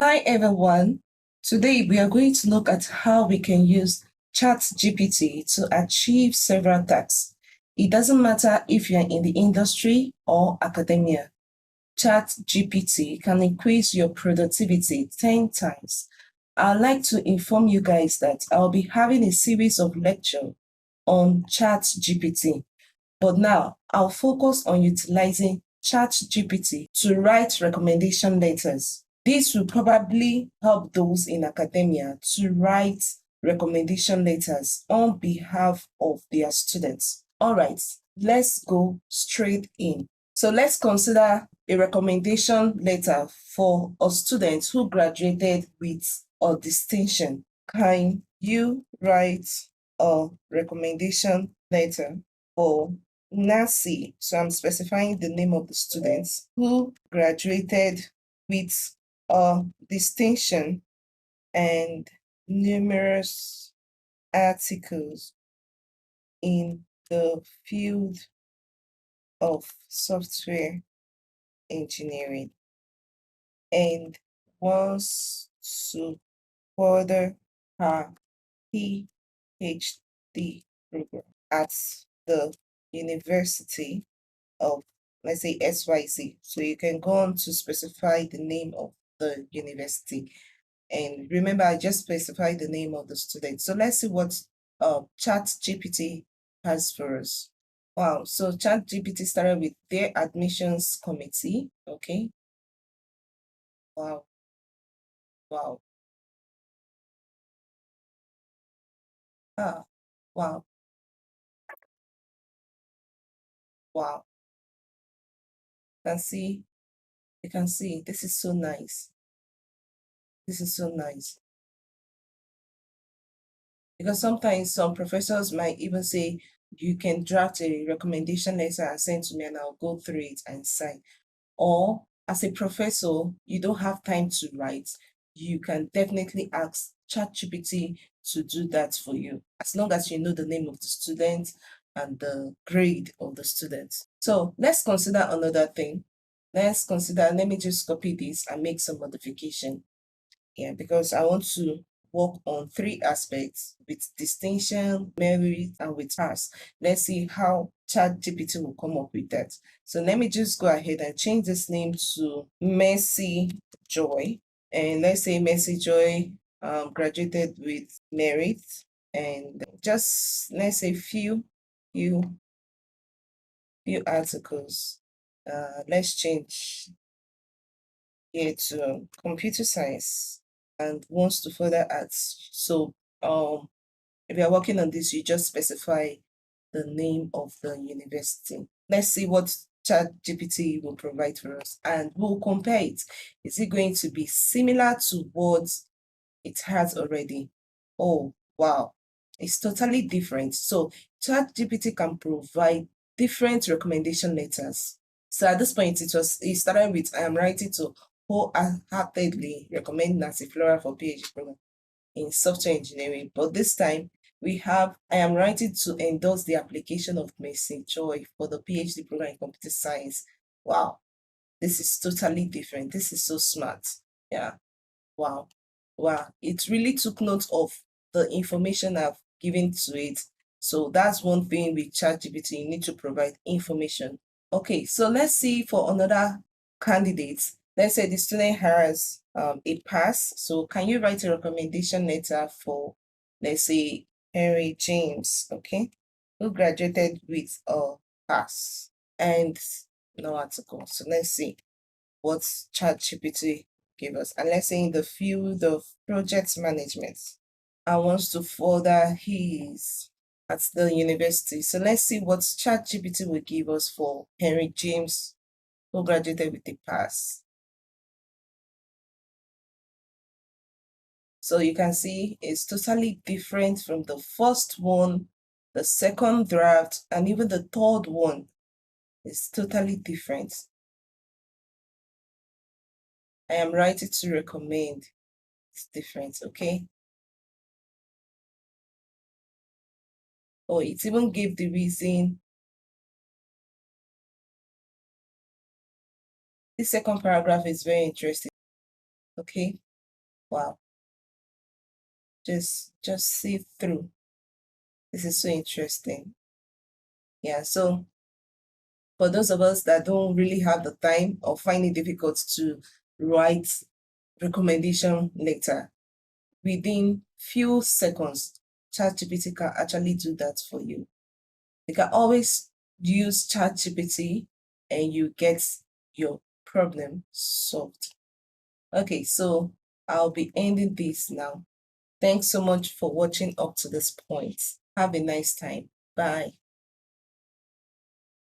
Hi everyone. Today we are going to look at how we can use ChatGPT to achieve several tasks. It doesn't matter if you're in the industry or academia. ChatGPT can increase your productivity 10 times. I'd like to inform you guys that I'll be having a series of lectures on ChatGPT. But now I'll focus on utilizing ChatGPT to write recommendation letters. This will probably help those in academia to write recommendation letters on behalf of their students. All right, let's go straight in. So let's consider a recommendation letter for a student who graduated with a distinction. Can you write a recommendation letter for Nancy? So I'm specifying the name of the students who graduated with a distinction and numerous articles in the field of software engineering and wants to further her PhD program at the University of, let's say, XYZ. So you can go on to specify the name of the university. And remember, I just specified the name of the student. So let's see what ChatGPT has for us. Wow, so ChatGPT started with their admissions committee. Okay. Wow. Wow. Ah, wow. Wow. You can see, this is so nice. This is so nice. Because sometimes some professors might even say, you can draft a recommendation letter and send to me and I'll go through it and sign. Or as a professor, you don't have time to write. You can definitely ask ChatGPT to do that for you, as long as you know the name of the student and the grade of the student. So let's consider another thing. Let me just copy this and make some modification. Yeah, because I want to work on 3 aspects: with distinction, merit, and with pass. Let's see how ChatGPT will come up with that. So let me just go ahead and change this name to Mercy Joy. And let's say Mercy Joy graduated with merit, and just let's say few articles. Let's change here to computer science and wants to further add. So if you're working on this, you just specify the name of the university. Let's see what ChatGPT will provide for us and we'll compare it. Is it going to be similar to what it has already? Oh, wow. It's totally different. So ChatGPT can provide different recommendation letters. So at this point, it started with, I am writing to wholeheartedly recommend Nancy Flora for PhD program in software engineering. But this time we have, I am writing to endorse the application of Mercy Joy for the PhD program in computer science. Wow, this is totally different. This is so smart. Yeah. Wow. Wow. It really took note of the information I've given to it. So that's one thing with ChatGPT, you need to provide information. Okay, so let's see for another candidate. Let's say the student has a pass. So can you write a recommendation letter for, let's say, Henry James, okay, who graduated with a pass and no article. So let's see what ChatGPT gave us. And let's say in the field of project management, I wants to further his at the university. So let's see what ChatGPT will give us for Henry James, who graduated with a pass. So you can see it's totally different from the first one, the second draft, and even the third one. It's totally different. I am writing to recommend. It's different, okay? Oh, it even gave the reason. This second paragraph is very interesting. Okay, Wow. Just see through. This is so interesting. Yeah, so for those of us that don't really have the time or find it difficult to write recommendation letter, within few seconds, ChatGPT can actually do that for you. You can always use ChatGPT and you get your problem solved. Okay, so I'll be ending this now. Thanks so much for watching up to this point. Have a nice time. Bye.